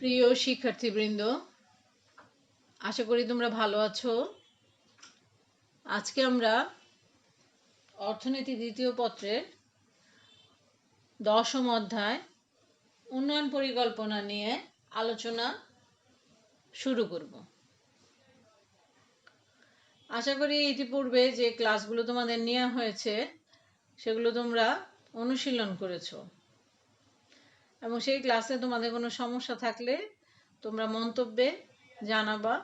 প্রিয় শিক্ষার্থীবৃন্দ, আশা করি তোমরা ভালো আছো। আজকে আমরা অর্থনীতি দ্বিতীয় পত্রের 10ম অধ্যায় উন্নয়ন পরিকল্পনা নিয়ে আলোচনা শুরু করব। আশা করি ইতিপূর্বে যে ক্লাসগুলো তোমাদের নেওয়া হয়েছে সেগুলো তোমরা অনুশীলন করেছো, এবং সেই ক্লাসে তোমাদের কোনো সমস্যা থাকলে তোমরা মন্তব্যে জানাবা।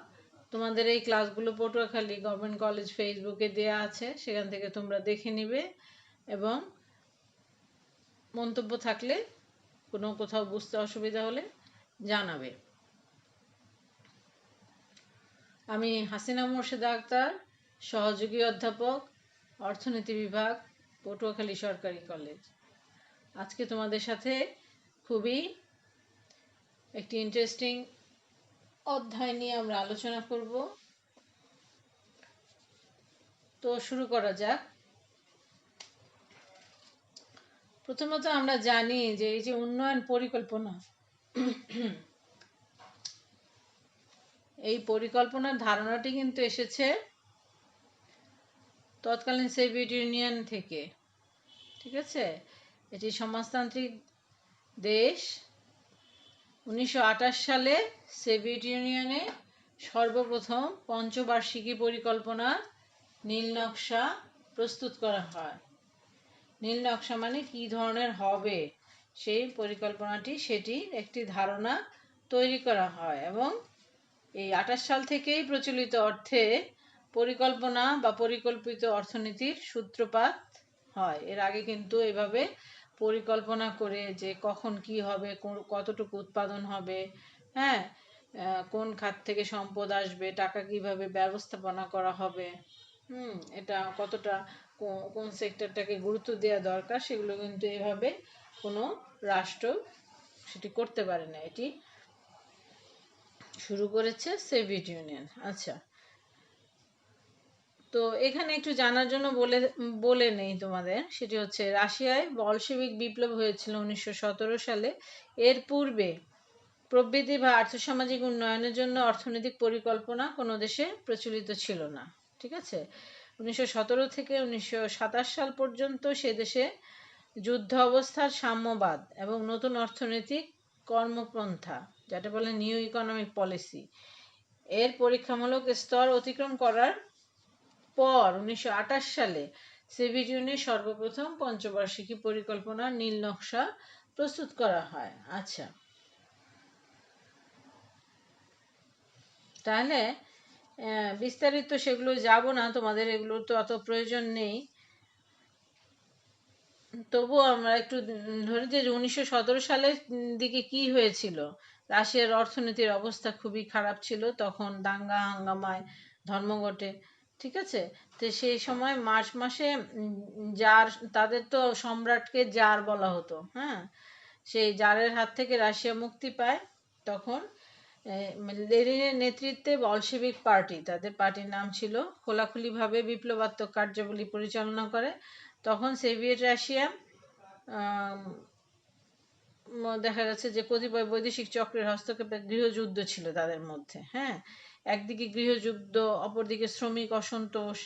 তোমাদের এই ক্লাসগুলো পটুয়াখালী গভর্নমেন্ট কলেজ ফেসবুকে দেয়া আছে, সেখান থেকে তোমরা দেখে নিবে এবং মন্তব্য থাকলে কোনো কোথাও বুঝতে অসুবিধা হলে জানাবে। আমি হাসিনা মোর্শেদা আক্তার, সহযোগী অধ্যাপক, অর্থনীতি বিভাগ, পটুয়াখালী সরকারি কলেজ। আজকে তোমাদের সাথে খুবই একটি ইন্টারেস্টিং অধ্যায় নিয়ে আমরা আলোচনা করব। তো শুরু করা যাক। প্রথমত আমরা জানি যে এই যে উন্নয়ন পরিকল্পনা, এই পরিকল্পনার ধারণাটি কিন্তু এসেছে তৎকালীন সোভিয়েত ইউনিয়ন থেকে। ঠিক আছে, এটি সমাজতান্ত্রিক দেশ। 1928 সালে সোভিয়েত ইউনিয়নে সর্বপ্রথম পঞ্চবার্ষিকী পরিকল্পনার নীল নকশা প্রস্তুত করা হয়। নীল নকশা মানে কি ধরনের হবে সেই পরিকল্পনাটি, সেটির একটি ধারণা তৈরি করা হয়, এবং এই 28 সাল থেকেই প্রচলিত অর্থে পরিকল্পনা বা পরিকল্পিত অর্থনীতির সূত্রপাত হয়। এর আগে কিন্তু এভাবে পরিকল্পনা করে যে কখন কি হবে, কতটুকু উৎপাদন হবে, হ্যাঁ, কোন খাত থেকে সম্পদ আসবে, টাকা কিভাবে ব্যবস্থাপনা করা হবে, এটা কতটা কোন সেক্টরটাকে গুরুত্ব দেওয়া দরকার, সেগুলো কিন্তু এভাবে কোনো রাষ্ট্র সেটি করতে পারে না। এটি শুরু করেছে সোভিয়েত ইউনিয়ন। আচ্ছা, তো এখানে একটু জানার জন্য বলে নেই তোমাদের, সেটি হচ্ছে রাশিয়ায় বলশেভিক বিপ্লব হয়েছিল 1917 সালে। এর পূর্বে প্রবৃদ্ধি বা আর্থসামাজিক উন্নয়নের জন্য অর্থনৈতিক পরিকল্পনা কোনো দেশে প্রচলিত ছিল না। ঠিক আছে, 1917 থেকে 1927 সাল পর্যন্ত সে দেশে যুদ্ধ অবস্থার সাম্যবাদ এবং নতুন অর্থনৈতিক কর্মপন্থা, যেটা বলে নিউ ইকোনমিক পলিসি, এর পরীক্ষামূলক স্তর অতিক্রম করার পর 1928 সালে সোভিয়েত ইউনিয়নের সর্বপ্রথম পঞ্চবার্ষিকী পরিকল্পনার নীল নকশা প্রস্তুত করা হয়। আচ্ছা, তাহলে বিস্তারিত সেগুলো যাব না, তোমাদের এগুলো তো অত প্রয়োজন নেই। তবুও আমরা একটু ধরি যে 1917 সালের দিকে কি হয়েছিল। রাশিয়ার অর্থনীতির অবস্থা খুবই খারাপ ছিল, তখন দাঙ্গা হাঙ্গামায় ধর্মঘটে। ঠিক আছে, তো সেই সময় মার্চ মাসে জার, তাদের তো সম্রাটকে জার বলা হতো, হ্যাঁ, সেই জারের হাত থেকে রাশিয়া মুক্তি পায়। তখন লেনিনের নেতৃত্বে বলশেভিক পার্টি, তাদের পার্টির নাম ছিল, খোলাখুলিভাবে বিপ্লবাত্মক কার্যাবলী পরিচালনা করে। তখন সোভিয়েত রাশিয়া দেখা গেছে যে কতিপয় বৈদেশিক চক্রের হস্তক্ষেপে গৃহযুদ্ধ ছিল তাদের মধ্যে। হ্যাঁ, একদিকে গৃহযুদ্ধ, অপরদিকে শ্রমিক অসন্তোষ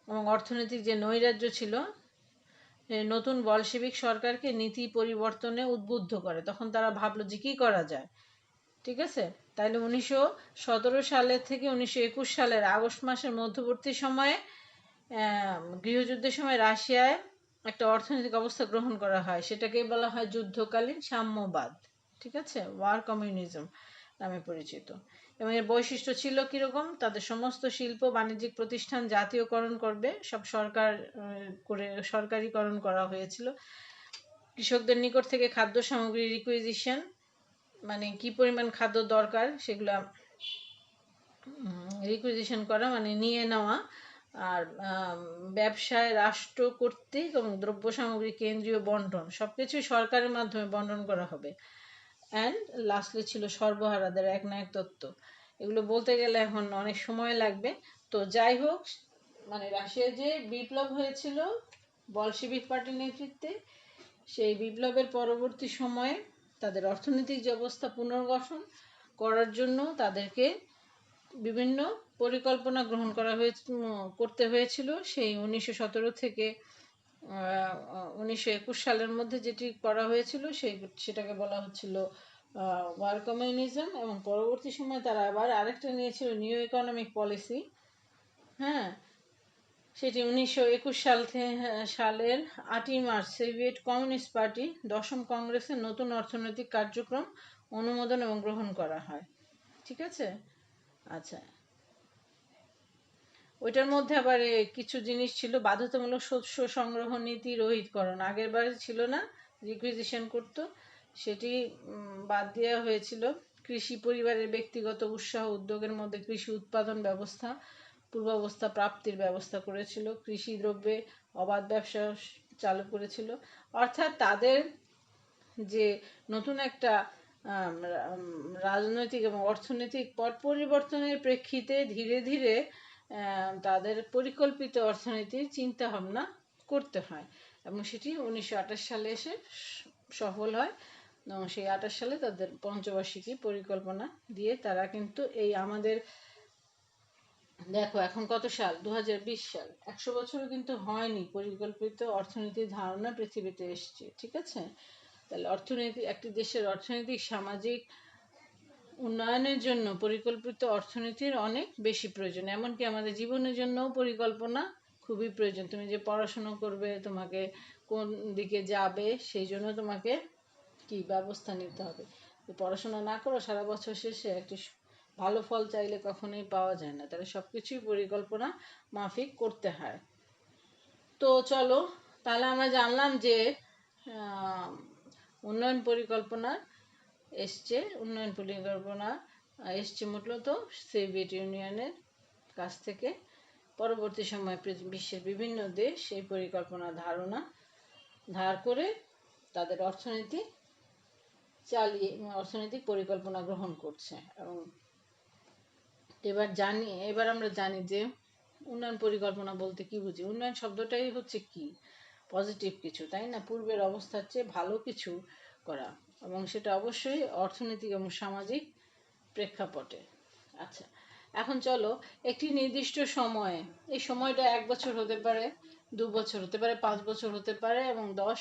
এবং অর্থনৈতিক যে নৈরাজ্য ছিল, নতুন বলশেভিক সরকারকে নীতি পরিবর্তনে উদ্বুদ্ধ করে। তখন তারা ভাবলো যে কি করা যায়। ঠিক আছে, তাহলে 1917 সালের থেকে 1921 সালের আগস্ট মাসের মধ্যবর্তী সময়ে গৃহযুদ্ধের সময় রাশিয়ায় একটা অর্থনৈতিক অবস্থা গ্রহণ করা হয়, সেটাকে বলা হয় যুদ্ধকালীন সাম্যবাদ। ঠিক আছে, ওয়ার কমিউনিজম নামে পরিচিত। এবং এর বৈশিষ্ট্য ছিল কিরকম, তাদের সমস্ত শিল্প বাণিজ্যিক প্রতিষ্ঠান জাতীয়করণ করবে, সব সরকারিকরণ করা হয়েছিল। কৃষকদের নিকট থেকে খাদ্য সামগ্রী রিকুইজিশন, মানে কি পরিমাণ খাদ্য দরকার সেগুলা রিকুইজিশন করা, মানে নিয়ে নেওয়া। আর ব্যবসায় রাষ্ট্র কর্তৃক এবং দ্রব্য সামগ্রী কেন্দ্রীয় বন্টন, সবকিছুই সরকারের মাধ্যমে বন্টন করা হবে। অ্যান্ড লাস্টলি ছিল সর্বহারাদের একনায়ক তত্ত্ব। এগুলো বলতে গেলে এখন অনেক সময় লাগবে। তো যাই হোক, মানে রাশিয়ায় যে বিপ্লব হয়েছিল বলশেভিক পার্টির নেতৃত্বে, সেই বিপ্লবের পরবর্তী সময়ে তাদের অর্থনৈতিক যে অবস্থা পুনর্গঠন করার জন্য তাদেরকে বিভিন্ন পরিকল্পনা গ্রহণ করতে হয়েছিল। সেই 1917 থেকে 1921 সালের মধ্যে যেটি করা হয়েছিল সেটাকে বলা হচ্ছিল ওয়ার কমিউনিজম, এবং পরবর্তী সময় তারা আবার আরেকটা নিয়েছিল নিউ ইকোনমিক পলিসি। হ্যাঁ, সেটি 1921 সালের 8ই মার্চ সোভিয়েত কমিউনিস্ট পার্টি 10ম কংগ্রেসের নতুন অর্থনৈতিক কার্যক্রম অনুমোদন এবং গ্রহণ করা হয়। ঠিক আছে, আচ্ছা। ওইটার মধ্যে আবার কিছু জিনিস ছিল, বাধ্যতামূলক শস্য সংগ্রহ নীতি রহিতকরণ, আগের বারে ছিল না, রিকুইজিশন করতো, সেটি বাদ দেওয়া হয়েছিল। কৃষি পরিবারের ব্যক্তিগত উৎসাহ উদ্যোগের মধ্যে কৃষি উৎপাদন ব্যবস্থা পূর্বাবস্থা প্রাপ্তির ব্যবস্থা করেছিল। কৃষি দ্রব্যে অবাধ ব্যবসা চালু করেছিল। অর্থাৎ তাদের যে নতুন একটা রাজনৈতিক এবং অর্থনৈতিক পট পরিবর্তনের প্রেক্ষিতে ধীরে ধীরে তাদের পরিকল্পিত অর্থনীতির চিন্তা ভাবনা করতে হয়, এবং সেটি 1928 সালে এসে সফল হয়। এবং সেই 28 সালে তাদের পঞ্চবার্ষিকী পরিকল্পনা দিয়ে তারা কিন্তু এই আমাদের, দেখো এখন কত সাল, 2020 সাল, 100 বছরও কিন্তু হয়নি পরিকল্পিত অর্থনীতির ধারণা পৃথিবীতে এসছে। ঠিক আছে, তাহলে একটি দেশের অর্থনৈতিক সামাজিক উন্নয়নের জন্য পরিকল্পিত অর্থনীতির অনেক বেশি প্রয়োজন। এমনকি আমাদের জীবনের জন্যও পরিকল্পনা খুবই প্রয়োজন। তুমি যে পড়াশোনা করবে, তোমাকে কোন দিকে যাবে, সেই জন্য তোমাকে কি ব্যবস্থা নিতে হবে। পড়াশোনা না করো, সারা বছর শেষে একটি ভালো ফল চাইলে কখনোই পাওয়া যায় না। তাহলে সবকিছুই পরিকল্পনা মাফিক করতে হয়। তো চলো, তাহলে আমরা জানলাম যে উন্নয়ন পরিকল্পনা এসছে মূলত সোভিয়েত ইউনিয়নের কাছ থেকে। পরবর্তী সময়ে বিশ্বের বিভিন্ন দেশ এই পরিকল্পনা ধার করে তাদের অর্থনৈতিক পরিকল্পনা গ্রহণ করছে। এবং এবার আমরা জানি যে উন্নয়ন পরিকল্পনা বলতে কি বুঝি। উন্নয়ন শব্দটাই হচ্ছে কি, পজিটিভ কিছু, তাই না? পূর্বের অবস্থার চেয়ে ভালো কিছু করা, এবং সেটা অবশ্যই অর্থনৈতিক এবং সামাজিক প্রেক্ষাপটে। আচ্ছা, এখন চলো একটি নির্দিষ্ট সময়ে, এই সময়টা 1 বছর হতে পারে, 2 বছর হতে পারে, 5 বছর হতে পারে, এবং 10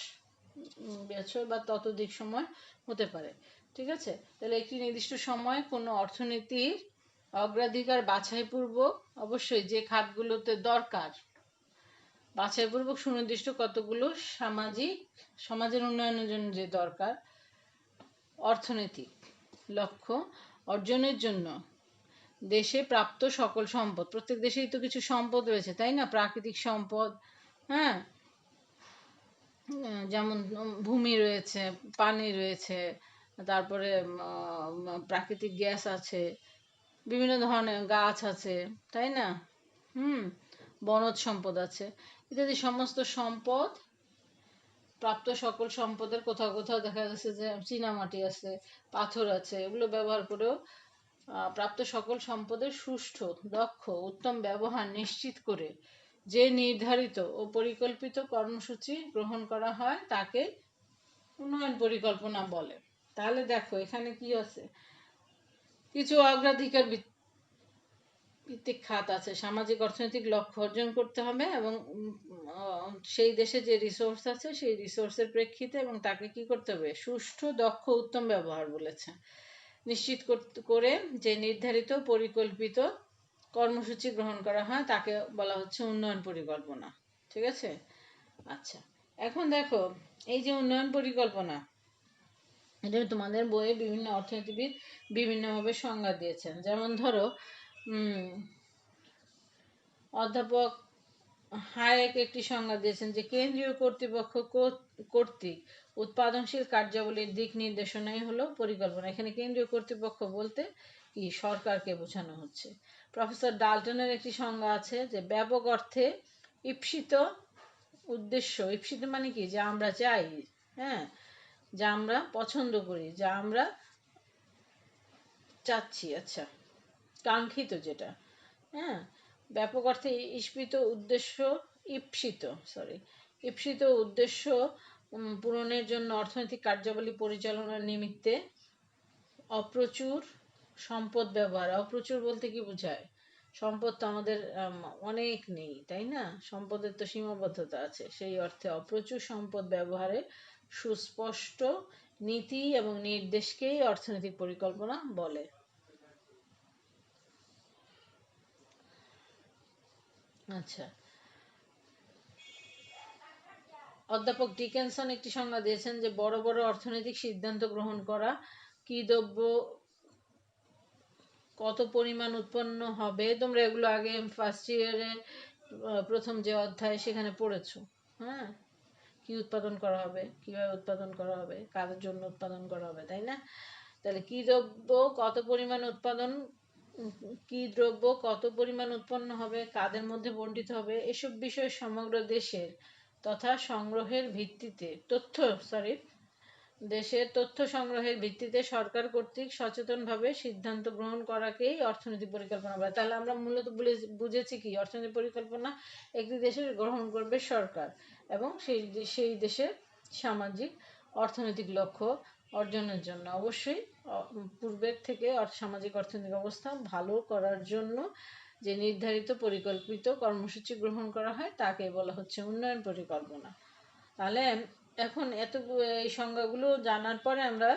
বছর বা ততোধিক সময় হতে পারে। ঠিক আছে, তাহলে একটি নির্দিষ্ট সময়ে কোনো অর্থনীতির অগ্রাধিকার বাছাইপূর্বক, অবশ্যই যে খাতগুলোতে দরকার, বাছাইপূর্বক সুনির্দিষ্ট কতগুলো সমাজের উন্নয়নের জন্য যে দরকার অর্থনৈতিক লক্ষ্য অর্জনের জন্য দেশে প্রাপ্ত সকল সম্পদ, প্রত্যেক দেশেই তো কিছু সম্পদ রয়েছে, তাই না? প্রাকৃতিক সম্পদ, হ্যাঁ, যেমন ভূমি রয়েছে, পানি রয়েছে, তারপরে প্রাকৃতিক গ্যাস আছে, বিভিন্ন ধরনের গাছ আছে, তাই না? বনজ সম্পদ আছে, ইত্যাদি সমস্ত সম্পদ, প্রাপ্ত সকল সম্পদের কোথাও কোথাও দেখা যাচ্ছে যে চীনামাটি আছে, পাথর আছে, এগুলো ব্যবহার করেও প্রাপ্ত সকল সম্পদের সুষ্ঠু, দক্ষ, উত্তম ব্যবহার নিশ্চিত করে যে নির্ধারিত ও পরিকল্পিত কর্মসূচি গ্রহণ করা হয় তাকে উন্নয়ন পরিকল্পনা বলে। তাহলে দেখো এখানে কি আছে, কিছু অগ্রাধিকার ভিত্তিক খাত আছে, সামাজিক অর্থনৈতিক লক্ষ্য অর্জন করতে হবে, এবং সেই দেশে যে রিসোর্স আছে সেই রিসোর্সের প্রেক্ষিতে, এবং তাকে কি করতে হবে, সুষ্ঠু, দক্ষ, উত্তম ব্যবহার বলেছে, নিশ্চিত করে যে নির্ধারিত পরিকল্পিত কর্মসূচি গ্রহণ করা হয় তাকে বলা হচ্ছে উন্নয়ন পরিকল্পনা। ঠিক আছে, আচ্ছা। এখন দেখো এই যে উন্নয়ন পরিকল্পনা, এটা তোমাদের বইয়ে বিভিন্ন অর্থনীতিবিদ বিভিন্নভাবে সংজ্ঞা দিয়েছেন। যেমন ধরো অধ্যাপক হায়েক একটি সংজ্ঞা দিয়েছেন যে কেন্দ্রীয় কর্তৃপক্ষ কর্তৃক উৎপাদনশীল কার্যাবলীর দিক নির্দেশনাই হলো পরিকল্পনা। এখানে কেন্দ্রীয় কর্তৃপক্ষ বলতে কি, সরকারকে বোঝানো হচ্ছে। প্রফেসর ডাল্টনের একটি সংজ্ঞা আছে যে ব্যাপক অর্থে ঈপ্সিত উদ্দেশ্য, ঈপ্সিত মানে কি, যা আমরা চাই, হ্যাঁ, যা আমরা পছন্দ করি, যা আমরা চাচ্ছি, আচ্ছা, কাঙ্ক্ষিত যেটা, হ্যাঁ, ব্যাপক অর্থে ঈপ্সিত উদ্দেশ্য পূরণের জন্য অর্থনৈতিক কার্যাবলী পরিচালনার নিমিত্তে অপ্রচুর সম্পদ ব্যবহার। অপ্রচুর বলতে কি বোঝায়? সম্পদ তো আমাদের অনেক নেই, তাই না? সম্পদের তো সীমাবদ্ধতা আছে। সেই অর্থে অপ্রচুর সম্পদ ব্যবহারে সুস্পষ্ট নীতি এবং নির্দেশকেই অর্থনৈতিক পরিকল্পনা বলে। আচ্ছা, অধ্যাপক ডিকেনসন একটি সংজ্ঞা দিয়েছেন যে বড় বড় অর্থনৈতিক সিদ্ধান্ত গ্রহণ করা, কি দ্রব্য কত পরিমাণ উৎপন্ন হবে, তোমরা এগুলো আগে ফার্স্ট ইয়ারে প্রথম যে অধ্যায় সেখানে পড়েছো। হ্যাঁ, কি উৎপাদন করা হবে, কিভাবে উৎপাদন করা হবে, কাদের জন্য উৎপাদন করা হবে, তাই না? তাহলে কি দ্রব্য কত পরিমাণ উৎপাদন, কি দ্রব্য কত পরিমাণ উৎপন্ন হবে, কাদের মধ্যে বণ্টিত হবে, এসব বিষয়ে সমগ্র দেশের তথা সংগ্রহের ভিত্তিতে দেশের তথ্য সংগ্রহের ভিত্তিতে সরকার কর্তৃক সচেতনভাবে সিদ্ধান্ত গ্রহণ করাকেই অর্থনৈতিক পরিকল্পনা বলে। তাহলে আমরা মূলত বুঝেছি কি, অর্থনৈতিক পরিকল্পনা একটি দেশের গ্রহণ করবে সরকার এবং সেই দেশের সামাজিক অর্থনৈতিক লক্ষ্য অর্জনের জন্য। অবশ্যই পূর্বের থেকে সামাজিক অর্থনৈতিক অবস্থা ভালো করার জন্য যে নির্ধারিত পরিকল্পিত কর্মসূচি গ্রহণ করা হয় তাকে বলা হচ্ছে উন্নয়ন পরিকল্পনা। তাহলে এখন এই সংজ্ঞাগুলো জানার পরে আমরা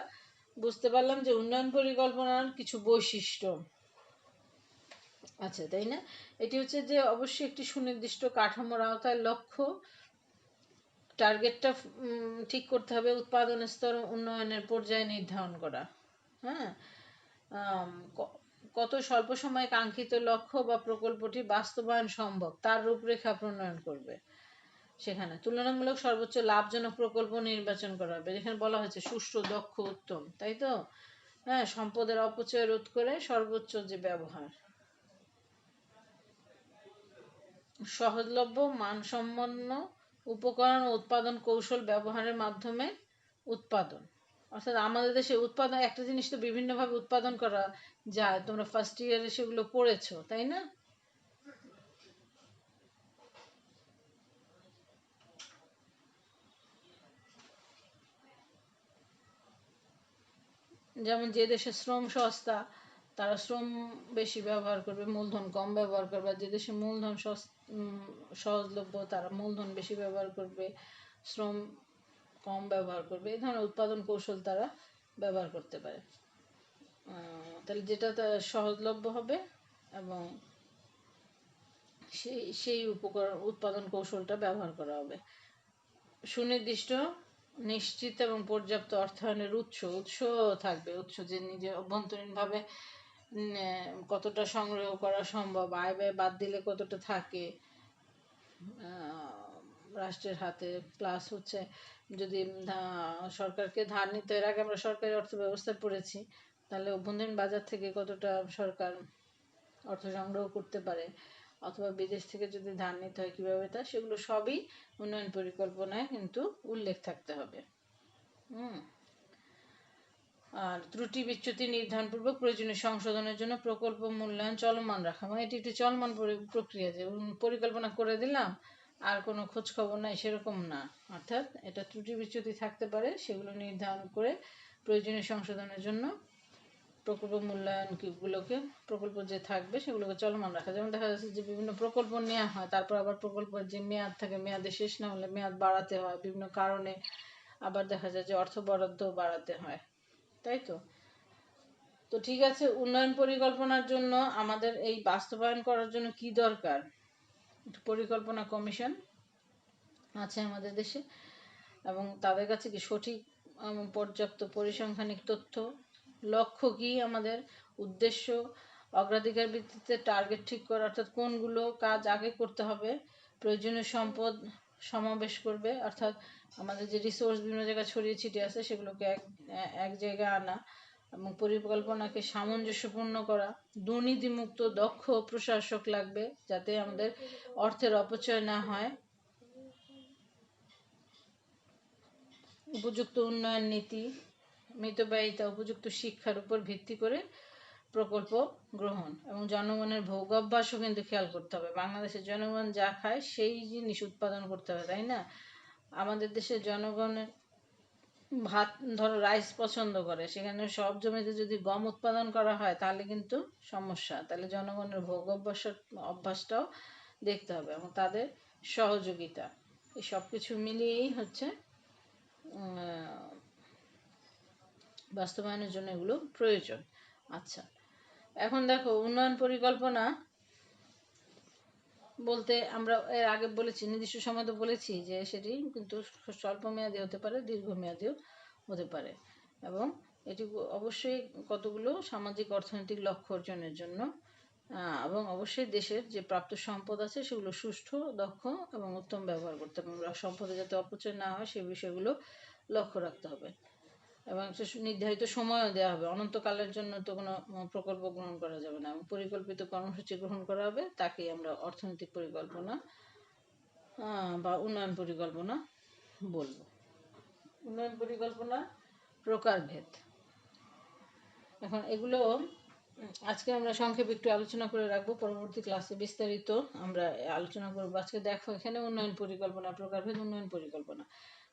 বুঝতে পারলাম যে উন্নয়ন পরিকল্পনার কিছু বৈশিষ্ট্য আছে, তাই না? এটি হচ্ছে যে অবশ্যই একটি সুনির্দিষ্ট কাঠামোর আওতায় লক্ষ্য টার্গেটটা ঠিক করতে হবে, উৎপাদন স্তর উন্নয়নের পর্যায়ে নির্ধারণ করা। হ্যাঁ, কত স্বল্প সময়ে কাঙ্ক্ষিত লক্ষ্য বা প্রকল্পটি বাস্তবায়ন সম্ভব তার রূপরেখা প্রণয়ন করবে। সেখানে তুলনামূলক সর্বোচ্চ লাভজনক প্রকল্প নির্বাচন করা হবে, যেখানে বলা হয়েছে সুষ্ঠু, দক্ষ, উত্তম, তাই তো? হ্যাঁ, সম্পদের অপচয় রোধ করে সর্বোচ্চ যে ব্যবহার, সহজলভ্য মানসম্পন্ন উপকরণ ও উৎপাদন কৌশল ব্যবহারের মাধ্যমে উৎপাদন। অর্থাৎ আমাদের দেশে উৎপাদন, একটা জিনিস তো বিভিন্নভাবে উৎপাদন করা যায়, তোমরা ফার্স্ট ইয়ারে সেগুলো পড়েছো, তাই না? যেমন যে দেশে শ্রম সস্তা তারা শ্রম বেশি ব্যবহার করবে, মূলধন কম ব্যবহার করবে। যে দেশে মূলধন সহজলভ্য তারা মূলধন বেশি ব্যবহার করবে, শ্রম কম ব্যবহার করবে। এই ধরনের উৎপাদন কৌশল তারা ব্যবহার করতে পারে। তাহলে যেটা সহজলভ্য হবে এবং সেই উৎপাদন কৌশলটা ব্যবহার করা হবে। সুনির্দিষ্ট, নিশ্চিত এবং পর্যাপ্ত অর্থায়নের উৎস থাকবে। উৎস যে নিজে অভ্যন্তরীণভাবে কতটা সংগ্রহ করা সম্ভব, আয় ব্যয় বাদ দিলে কতটা থাকে রাষ্ট্রের হাতে, প্লাস হচ্ছে যদি সরকারকে ধার নিতে, এর আগে আমরা সরকারি অর্থ ব্যবস্থা পড়েছি, তাহলে অভ্যন্তরীণ বাজার থেকে কতটা সরকার অর্থ সংগ্রহ করতে পারে, অথবা বিদেশ থেকে যদি ধার নিতে হয় কীভাবে তা, সেগুলো সবই উন্নয়ন পরিকল্পনায় কিন্তু উল্লেখ থাকতে হবে। আর ত্রুটি বিচ্যুতি নির্ধারণপূর্বক প্রয়োজনীয় সংশোধনের জন্য প্রকল্প মূল্যায়ন চলমান রাখা, মানে এটি একটি চলমান প্রক্রিয়া, যে পরিকল্পনা করে দিলাম আর কোনো খোঁজ খবর নাই সেরকম না। অর্থাৎ এটা ত্রুটি বিচ্যুতি থাকতে পারে, সেগুলো নির্ধারণ করে প্রয়োজনীয় সংশোধনের জন্য প্রকল্প মূল্যায়নগুলোকে, প্রকল্প যে থাকবে সেগুলোকে চলমান রাখা। যেমন দেখা যাচ্ছে যে বিভিন্ন প্রকল্প নেওয়া হয়, তারপর আবার প্রকল্পের যে মেয়াদ থাকে, মেয়াদে শেষ না হলে মেয়াদ বাড়াতে হয় বিভিন্ন কারণে, আবার দেখা যায় যে অর্থ বরাদ্দ বাড়াতে হয়, তাই তো? তো ঠিক আছে, উন্নয়ন পরিকল্পনার জন্য আমাদের এই বাস্তবায়ন করার জন্য কি দরকার? পরিকল্পনা কমিশন আছে আমাদের দেশে, এবং তাদের কাছে কি সঠিক পর্যাপ্ত পরিসংখ্যানিক তথ্য, লক্ষ্য কি আমাদের, উদ্দেশ্য, অগ্রাধিকার ভিত্তিতে টার্গেট ঠিক করা, অর্থাৎ কোনগুলো কাজ আগে করতে হবে, প্রয়োজনীয় সম্পদ সমাবেশ করবে, অর্থাৎ আমাদের যে রিসোর্স বিভিন্ন জায়গায় ছড়িয়ে ছিটিয়ে আছে সেগুলোকে এক জায়গায় আনা, এবং পরিকল্পনাকে সামঞ্জস্যপূর্ণ করা। দুর্নীতিমুক্ত দক্ষ প্রশাসক লাগবে যাতে আমাদের অর্থের অপচয় না হয়। উপযুক্ত উন্নয়ন নীতি, মিতব্যয়িতা, উপযুক্ত শিক্ষার উপর ভিত্তি করে প্রকল্প গ্রহণ, এবং জনগণের ভোগাভ্যাসও কিন্তু খেয়াল করতে হবে। বাংলাদেশের জনগণ যা খায় সেই জিনিস উৎপাদন করতে হবে, তাই না? আমাদের দেশের জনগণের ভাত, ধরো রাইস পছন্দ করে, সেখানে সব জমিতে যদি গম উৎপাদন করা হয় তাহলে কিন্তু সমস্যা। তাহলে জনগণের ভোগ অভ্যাসটাও দেখতে হবে এবং তাদের সহযোগিতা, এই সব কিছু মিলিয়েই হচ্ছে বাস্তবায়নের জন্য এগুলো প্রয়োজন। আচ্ছা, এখন দেখো উন্নয়ন পরিকল্পনা বলতে আমরা এর আগে বলেছি, নির্দিষ্ট সময় তো বলেছি যে সেটি কিন্তু স্বল্প মেয়াদী হতে পারে, দীর্ঘমেয়াদীও হতে পারে, এবং এটি অবশ্যই কতগুলো সামাজিক অর্থনৈতিক লক্ষ্য অর্জনের জন্য, এবং অবশ্যই দেশের যে প্রাপ্ত সম্পদ আছে সেগুলো সুষ্ঠু, দক্ষ এবং উত্তম ব্যবহার করতে হবে, এবং সম্পদে যাতে অপচয় না হয় সেই বিষয়গুলো লক্ষ্য রাখতে হবে, এবং একটা নির্ধারিত সময়ও দেওয়া হবে। অনন্তকালের জন্য তো কোনো প্রকল্প গ্রহণ করা যাবে না, এবং পরিকল্পিত কর্মসূচি গ্রহণ করা হবে, তাকেই আমরা অর্থনৈতিক পরিকল্পনা বা উন্নয়ন পরিকল্পনা বলবো। উন্নয়ন পরিকল্পনা প্রকারভেদ, এখন এগুলো আজকে আমরা সংক্ষেপে একটু আলোচনা করে রাখবো, পরবর্তী ক্লাসে বিস্তারিত আমরা আলোচনা করবো। আজকে দেখো এখানে উন্নয়ন পরিকল্পনা প্রকারভেদ, উন্নয়ন পরিকল্পনা।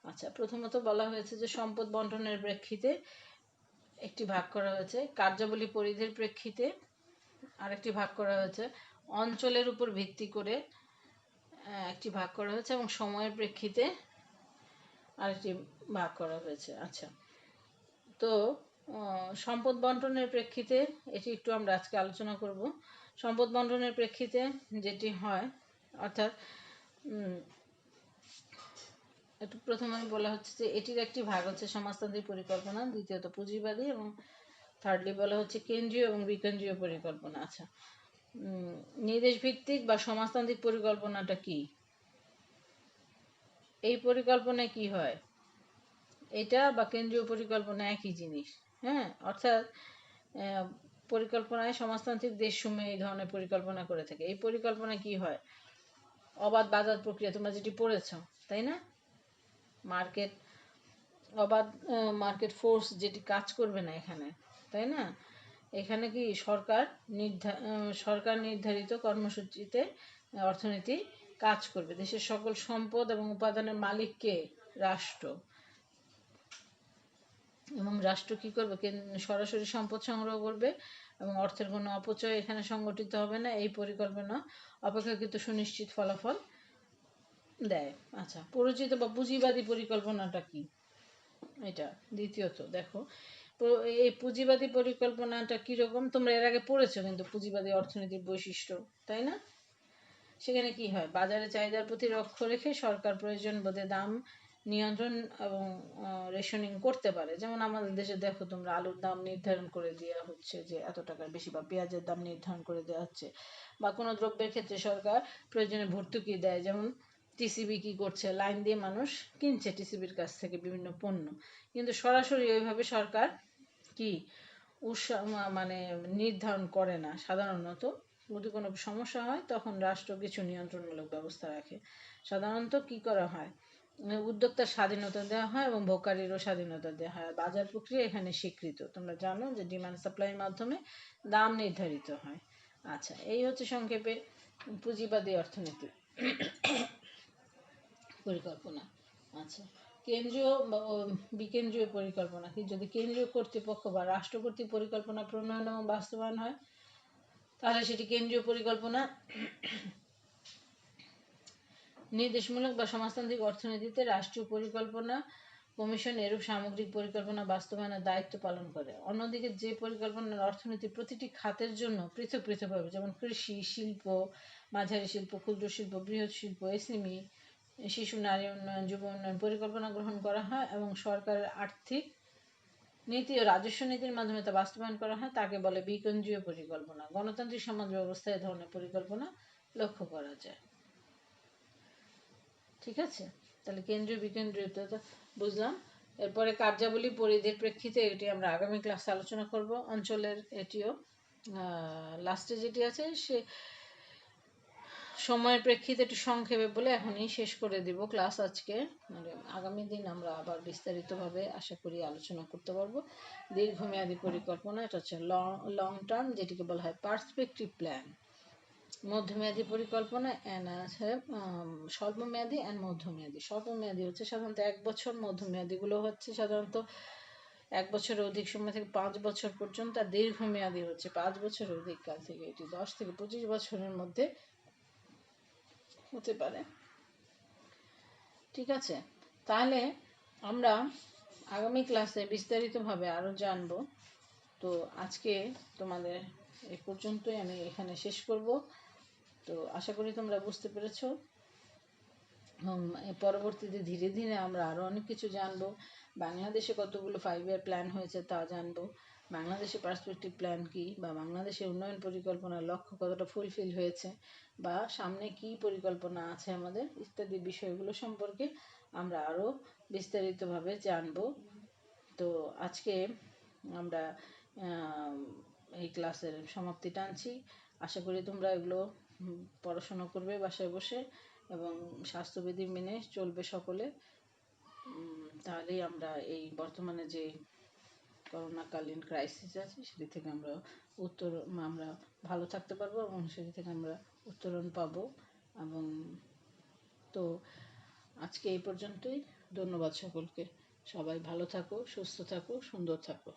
আচ্ছা, প্রথমত বলা হয়েছে যে সম্পদ বন্টনের প্রেক্ষিতে একটি ভাগ করা হয়েছে, কার্যাবলী পরিধির প্রেক্ষিতে আরেকটি ভাগ করা হয়েছে, অঞ্চলের উপর ভিত্তি করে একটি ভাগ করা হয়েছে, এবং সময়ের প্রেক্ষিতে আরেকটি ভাগ করা হয়েছে। আচ্ছা, তো সম্পদ বন্টনের প্রেক্ষিতে এটি একটু আমরা আজকে আলোচনা করব। সম্পদ বন্টনের প্রেক্ষিতে যেটি হয়, অর্থাৎ একটু প্রথমে বলা হচ্ছে যে এটির একটি ভাগ হচ্ছে সমাজতান্ত্রিক পরিকল্পনা, দ্বিতীয়ত পুঁজিবাদী, এবং থার্ডলি বলা হচ্ছে কেন্দ্রীয় এবং বিকেন্দ্রীয় পরিকল্পনা। আচ্ছা, নির্দেশ ভিত্তিক বা সমাজতান্ত্রিক পরিকল্পনাটা কি? এই পরিকল্পনায় কি হয়, এটা বা কেন্দ্রীয় পরিকল্পনা একই জিনিস। হ্যাঁ, অর্থাৎ পরিকল্পনায় সমাজতান্ত্রিক দেশসমূহে এই ধরনের পরিকল্পনা করে থাকে। এই পরিকল্পনায় কি হয়, অবাধ বাজার প্রক্রিয়া, তোমরা যেটি পড়েছ তাই না, অবাধ মার্কেট ফোর্স যেটি কাজ করবে না এখানে, তাই না? এখানে কি সরকার নির্ধারিত কর্মসূচিতে অর্থনীতি কাজ করবে। দেশের সকল সম্পদ এবং উপাদানের মালিক কে? রাষ্ট্র। এবং রাষ্ট্র কি করবে? সরাসরি সম্পদ সংগ্রহ করবে, এবং অর্থের কোনো অপচয় এখানে সংগঠিত হবে না। এই পরিকল্পনা অপেক্ষাকৃত সুনিশ্চিত ফলাফল দেয়। আচ্ছা, পরিচিত বা পুঁজিবাদী পরিকল্পনাটা কি? এটা দ্বিতীয়ত দেখো, এই পুঁজিবাদী পরিকল্পনাটা কীরকম তোমরা এর আগে পড়েছো কিন্তু, পুঁজিবাদী অর্থনীতির বৈশিষ্ট্য, তাই না? সেখানে কি হয়, বাজারে চাহিদার প্রতি লক্ষ্য রেখে সরকার প্রয়োজন বোধে দাম নিয়ন্ত্রণ এবং রেশনিং করতে পারে। যেমন আমাদের দেশে দেখো তোমরা, আলুর দাম নির্ধারণ করে দেওয়া হচ্ছে যে এত টাকার বেশি, বা পেঁয়াজের দাম নির্ধারণ করে দেওয়া হচ্ছে, বা কোনো দ্রব্যের ক্ষেত্রে সরকার প্রয়োজনে ভর্তুকি দেয়। যেমন টিসিবি কি করছে, লাইন দিয়ে মানুষ কিনছে টিসিবির কাছ থেকে বিভিন্ন পণ্য, কিন্তু সরাসরি ওইভাবে সরকার কি মানে নির্ধারণ করে না। সাধারণত যদি কোনো সমস্যা হয় তখন রাষ্ট্র কিছু নিয়ন্ত্রণমূলক ব্যবস্থা রাখে। সাধারণত কি করা হয়, উদ্যোক্তার স্বাধীনতা দেওয়া হয় এবং ভোক্তাদেরও স্বাধীনতা দেওয়া হয়। বাজার প্রক্রিয়া এখানে স্বীকৃত। তোমরা জানো যে ডিমান্ড সাপ্লাইয়ের মাধ্যমে দাম নির্ধারিত হয়। আচ্ছা, এই হচ্ছে সংক্ষেপে পুঁজিবাদী অর্থনীতি পরিকল্পনা। আচ্ছা, কেন্দ্রীয় বিকেন্দ্রীয় পরিকল্পনা কি? যদি কেন্দ্রীয় কর্তৃপক্ষ বা রাষ্ট্র কর্তৃক পরিকল্পনা প্রণয়ন এবং বাস্তবায়ন হয় তাহলে সেটি কেন্দ্রীয় পরিকল্পনা। নির্দেশমূলক বা সমাজতান্ত্রিক অর্থনীতিতে রাষ্ট্রীয় পরিকল্পনা কমিশন এরূপ সামগ্রিক পরিকল্পনা বাস্তবায়নের দায়িত্ব পালন করে। অন্যদিকে যে পরিকল্পনার অর্থনীতির প্রতিটি খাতের জন্য পৃথক পৃথকভাবে, যেমন কৃষি, শিল্প, মাঝারি শিল্প, ক্ষুদ্র শিল্প, বৃহৎ শিল্প, এসএমই, শিশু নারী উন্নয়ন, যুব উন্নয়ন পরিকল্পনা গ্রহণ করা হয় এবং সরকারের আর্থিক নীতি ও রাজস্ব নীতির মাধ্যমে তা বাস্তবায়ন করা হয়, তাকে বলে বিকেন্দ্রীয় পরিকল্পনা। গণতান্ত্রিক সমাজ ব্যবস্থায় এ ধরনের পরিকল্পনা লক্ষ্য করা যায়। ঠিক আছে, তাহলে কেন্দ্রীয় বিকেন্দ্রীয় তো বুঝলাম। এরপরে কার্যাবলী পরিধির প্রেক্ষিতে, এটি আমরা আগামী ক্লাসে আলোচনা করব। অঞ্চলের এটিও লাস্টে যেটি আছে সে সময়ের প্রেক্ষিতে একটু সংক্ষেপে বলে এখনই শেষ করে দিব ক্লাস আজকে। মানে আগামী দিন আমরা আবার বিস্তারিতভাবে আশা করি আলোচনা করতে পারবো। দীর্ঘমেয়াদী পরিকল্পনা, এটা হচ্ছে লং টার্ম, যেটিকে বলা হয় পার্সপেক্টিভ প্ল্যান। মধ্যমেয়াদী পরিকল্পনা অ্যান্ড আছে স্বল্পমেয়াদী অ্যান্ড মধ্যমেয়াদী। স্বল্পমেয়াদী হচ্ছে সাধারণত 1 বছর, মধ্যমেয়াদীগুলো হচ্ছে সাধারণত 1 বছরের অধিক সময় থেকে 5 বছর পর্যন্ত, আর দীর্ঘমেয়াদী হচ্ছে 5 বছরের অধিক কাল থেকে, এটি 10 থেকে 25 বছরের মধ্যে হতে পারে। ঠিক আছে, তাহলে আমরা আগামী ক্লাসে বিস্তারিতভাবে আরও জানব। তো আজকে তোমাদের এ পর্যন্তই আমি এখানে শেষ করব। তো আশা করি তোমরা বুঝতে পেরেছো। পরবর্তীতে ধীরে ধীরে আমরা আরও অনেক কিছু জানবো। বাংলাদেশে কতগুলো 5 ইয়ার প্ল্যান হয়েছে তা জানবো, বাংলাদেশে পার্সপেক্টিভ প্ল্যান কি, বা বাংলাদেশের উন্নয়ন পরিকল্পনার লক্ষ্য কতটা ফুলফিল হয়েছে, বা সামনে কি পরিকল্পনা আছে আমাদের, ইত্যাদি বিষয়গুলো সম্পর্কে আমরা আরও বিস্তারিতভাবে জানবো। তো আজকে আমরা এই ক্লাসের সমাপ্তি টানছি। আশা করি তোমরা এগুলো পড়াশোনা করবে বাসায় বসে এবং স্বাস্থ্যবিধি মেনে চলবে সকলে। তাহলেই আমরা এই বর্তমানে যে করোনাকালীন ক্রাইসিস আছে সেটি থেকে আমরা ভালো থাকতে পারবো এবং সেটি থেকে আমরা উত্তরণ পাবো। এবং তো আজকে এই পর্যন্তই। ধন্যবাদ সকলকে। সবাই ভালো থাকো, সুস্থ থাকো, সুন্দর থাকো।